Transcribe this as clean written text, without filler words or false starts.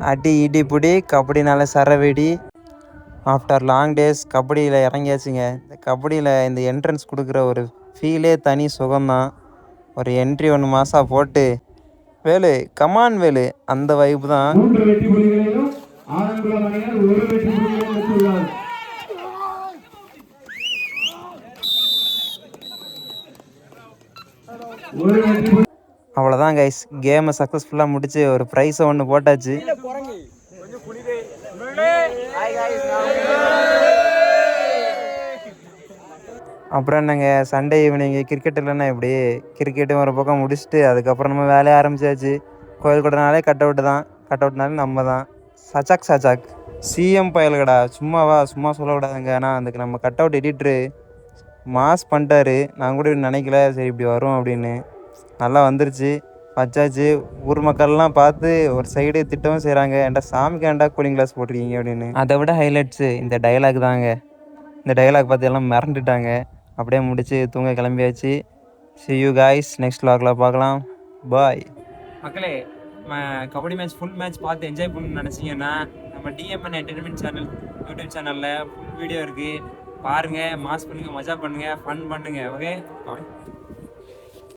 அடி இடி பிடி கபடினால சரவெடி. ஆஃப்டர் லாங் டேஸ் கபடியில் இறங்கியாச்சுங்க. இந்த கபடியில் இந்த என்ட்ரன்ஸ் கொடுக்குற ஒரு ஃபீலே தனி சுகம்தான். ஒரு என்ட்ரி 1 மாதம் போட்டு வேலு கமான் வேலு அந்த வைப்பு தான். அவ்வளோதான் கைஸ், கேமை சக்ஸஸ்ஃபுல்லாக முடிச்சு ஒரு ப்ரைஸை ஒன்று போட்டாச்சு. அப்புறம் என்னங்க, சண்டே ஈவினிங் கிரிக்கெட் இல்லைன்னா எப்படி, கிரிக்கெட்டும் ஒரு பக்கம் முடிச்சுட்டு அதுக்கப்புறம் நம்ம வேலையை ஆரம்பிச்சாச்சு. கோயில் கொட்டனாலே கட் அவுட்டு தான், கட் அவுட்னாலே நம்ம தான். சச்சாக் சச்சாக் சிஎம் பயல்கடா, சும்மாவா சும்மா சொல்லக்கூடாதுங்க. ஆனால் அதுக்கு நம்ம கட் அவுட் எடிட்ரு மாஸ் பண்ணிட்டாரு. நான் கூட நினைக்கல சரி இப்படி வரும் அப்படின்னு. நல்லா வந்துருச்சு, வச்சாச்சு. ஊர் மக்கள்லாம் பார்த்து ஒரு சைடு திட்டவும் செய்கிறாங்க, ஏன்டா சாமிக்கு ஏன்டா கூலிங் கிளாஸ் போட்டிருக்கீங்க அப்படின்னு. அதை விட ஹைலைட்ஸு இந்த டைலாக் தாங்க. இந்த டைலாக் பார்த்து எல்லாம் மிரண்டுட்டாங்க. அப்படியே முடிச்சு தூங்க கிளம்பியாச்சு. see you guys நெக்ஸ்ட் vlogல பார்க்கலாம். பாய் மக்களே. கபடி மேட்ச் ஃபுல் மேட்ச் பார்த்து என்ஜாய் பண்ணணும்னு நினச்சிங்கன்னா நம்ம டிஎம்என் என்டர்டைன்மெண்ட் சேனல் யூடியூப் சேனலில் ஃபுல் வீடியோ இருக்குது, பாருங்கள். மாஸ் பண்ணுங்கள், மஜா பண்ணுங்கள், ஃபன் பண்ணுங்கள். ஓகே.